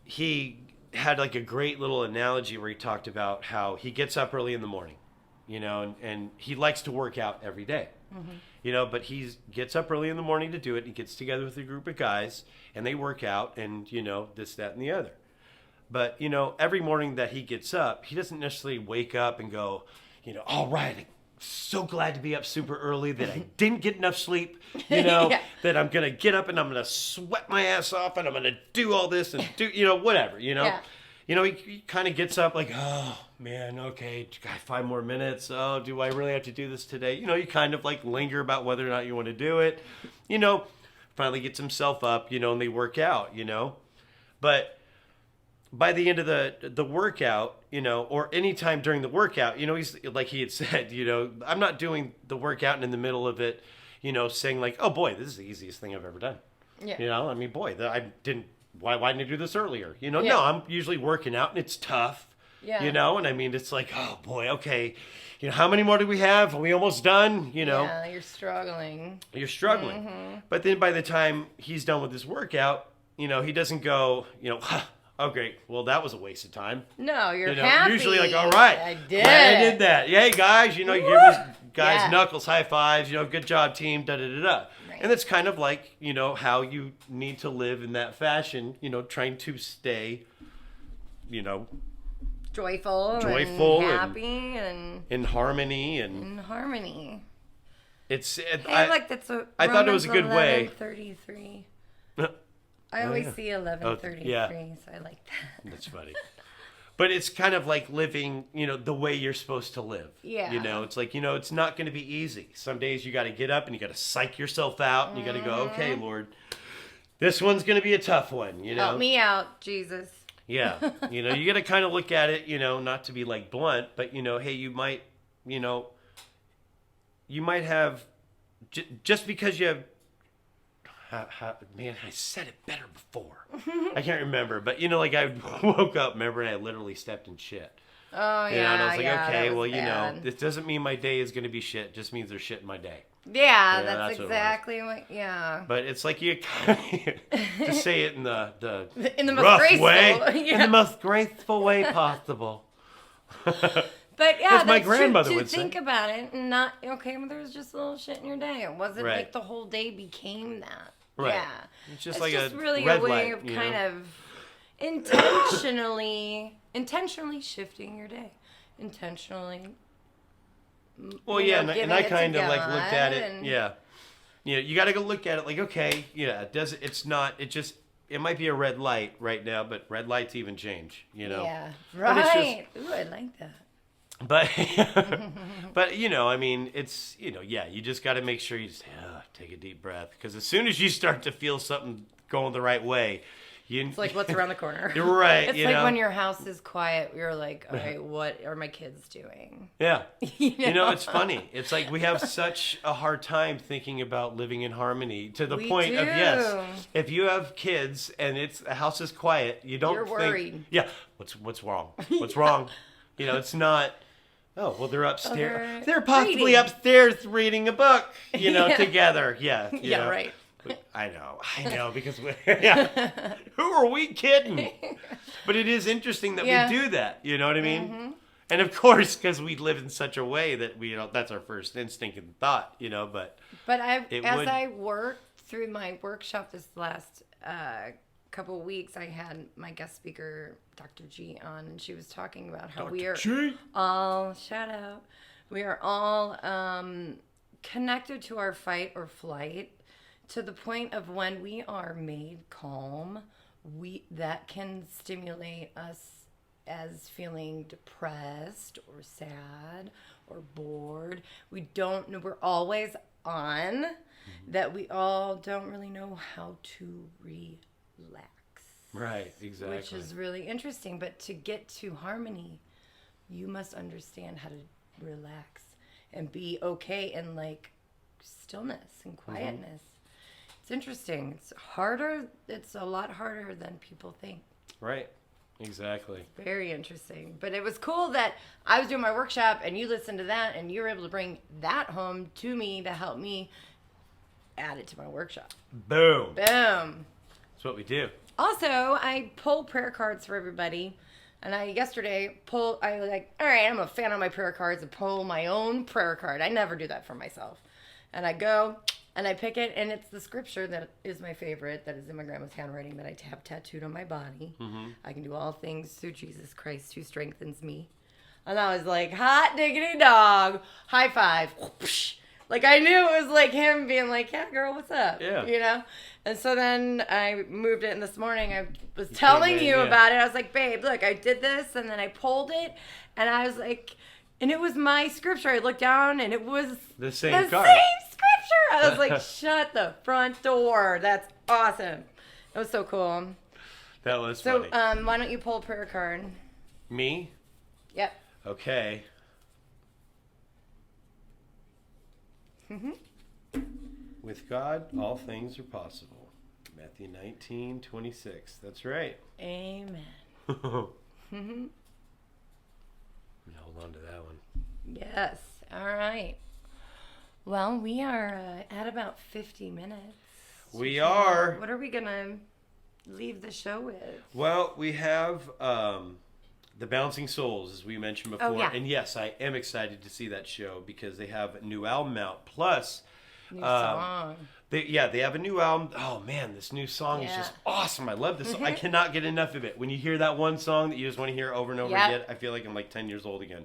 He had like a great little analogy where he talked about how he gets up early in the morning, and he likes to work out every day. But he gets up early in the morning to do it. He gets together with a group of guys and they work out and, this, that, and the other. But, every morning that he gets up, he doesn't necessarily wake up and go, all right, I'm so glad to be up super early that I didn't get enough sleep, that I'm going to get up and I'm going to sweat my ass off and I'm going to do all this and do, whatever, Yeah. He kind of gets up like, oh, man, okay, got 5 more minutes. Oh, do I really have to do this today? You kind of like linger about whether or not you want to do it. Finally gets himself up, and they work out, But by the end of the workout, or any time during the workout, he's like he had said, I'm not doing the workout and in the middle of it, saying like, oh boy, this is the easiest thing I've ever done. Yeah. I mean, boy, why didn't I do this earlier? No, I'm usually working out and it's tough. Yeah. And I mean, it's like, oh boy, okay, how many more do we have? Are we almost done? Yeah, you're struggling. You're struggling. But then by the time he's done with his workout, he doesn't go, oh great, well that was a waste of time. No, you're happy. Usually like, all right, I did. Glad I did that. Yay, guys, you give these guys knuckles, high fives, good job, team, da-da-da-da. Right. And that's kind of like, how you need to live in that fashion, trying to stay, joyful and happy and in harmony It's that's what I thought it was a good way. 11:33. I always see 11:33, so I like that. That's funny. But it's kind of like living, the way you're supposed to live. Yeah. It's like, it's not going to be easy. Some days you got to get up and you got to psych yourself out and you got to go, okay, Lord, this one's going to be a tough one, Help me out, Jesus. Yeah. You got to kind of look at it, not to be like blunt, but, hey, you might have, just because you have, man, I said it better before. I can't remember, but like I woke up, remember, and I literally stepped in shit. Oh yeah, and I was like, okay, well, bad. this doesn't mean my day is going to be shit. It just means there's shit in my day. Yeah, that's exactly what. Yeah. But it's like you to say it in the in the most rough graceful way, in the most graceful way possible. But yeah, as my grandmother to would think say. about it, and not okay. Well, there was just a little shit in your day. It wasn't Right. like the whole day became that. Right. Yeah, It's just it's like just a really red a way light, of kind of intentionally shifting your day, intentionally. Well, yeah, and giving I it to kind of like looked at God it. and- Yeah, you got to go look at it like, okay, it's not. It might be a red light right now, but red lights even change. Yeah, But it's right. Ooh, I like that. But but I mean, it's you just got to make sure you just take a deep breath, because as soon as you start to feel something going the right way, It's like what's around the corner. You're right. It's like when your house is quiet, you're like, all right, what are my kids doing? Yeah. It's funny. It's like we have such a hard time thinking about living in harmony to the point of, yes, if you have kids and the house is quiet, you don't You're think, worried. yeah, what's wrong? What's wrong? It's not, oh, well, they're upstairs. They're possibly reading. upstairs reading a book, Yeah. together. Yeah. Yeah, right. I know, because who are we kidding? But it is interesting that we do that. You know what I mean? And of course, because we live in such a way that that's our first instinct and thought, but I worked through my workshop this last couple of weeks, I had my guest speaker, Dr. G, on, and she was talking about how we are all, shout out, we are all connected to our fight or flight to the point of when we are made calm, that can stimulate us as feeling depressed or sad or bored. We're always on, that we all don't really know how to relax. Right, exactly. Which is really interesting. But to get to harmony, you must understand how to relax and be okay in like stillness and quietness. It's interesting. It's harder. It's a lot harder than people think. Right. Exactly. Very interesting. But it was cool that I was doing my workshop and you listened to that and you were able to bring that home to me to help me add it to my workshop. Boom. Boom. That's what we do. Also, I pulled prayer cards for everybody. And I was like, all right, I'm a fan of my prayer cards and pull my own prayer card. I never do that for myself. And I go and I pick it, and it's the scripture that is my favorite, that is in my grandma's handwriting, that I have tattooed on my body. Mm-hmm. I can do all things through Jesus Christ who strengthens me. And I was like, hot diggity dog, high five. Like, I knew it was like him being like, yeah, girl, what's up? Yeah. And so then I moved it, and this morning I was telling you about it. I was like, babe, look, I did this, and then I pulled it, and I was like, and it was my scripture. I looked down, and it was the same card. Same scripture. I was like, shut the front door. That's awesome. It was so cool. That was funny. So why don't you pull a prayer card? Me? Yep. Okay. With God, all things are possible. Matthew 19:26. That's right. Amen. Hold on to that one. Yes. All right. Well, we are at about 50 minutes. We are. What are we going to leave the show with? Well, we have The Bouncing Souls, as we mentioned before. Oh, yeah. And yes, I am excited to see that show because they have a new album out. Plus, new song. They have a new album. Oh, man, this new song is just awesome. I love this song. I cannot get enough of it. When you hear that one song that you just want to hear over and over again, I feel like I'm like 10 years old again.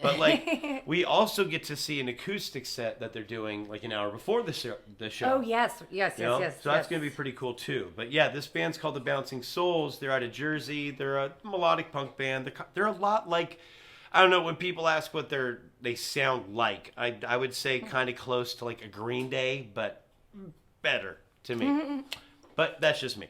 But, like, we also get to see an acoustic set that they're doing, like, an hour before the show. Oh, yes. So that's going to be pretty cool, too. But, yeah, this band's called The Bouncing Souls. They're out of Jersey. They're a melodic punk band. They're a lot like, I don't know, when people ask what they sound like, I would say kind of close to, like, a Green Day, but better to me. But that's just me.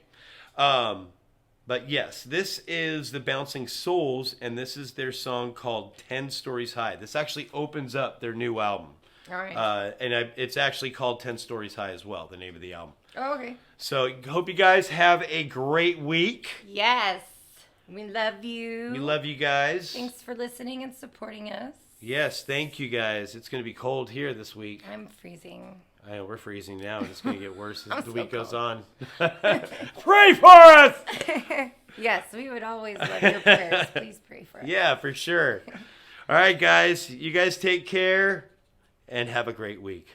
But yes, this is The Bouncing Souls, and this is their song called 10 Stories High. This actually opens up their new album. All right. It's actually called 10 Stories High as well, the name of the album. Oh, okay. So hope you guys have a great week. Yes. We love you. We love you guys. Thanks for listening and supporting us. Yes, thank you guys. It's going to be cold here this week. I'm freezing. I know, we're freezing now, and it's going to get worse as the week goes on. Pray for us! Yes, we would always love your prayers. Please pray for us. Yeah, for sure. All right, guys. You guys take care, and have a great week.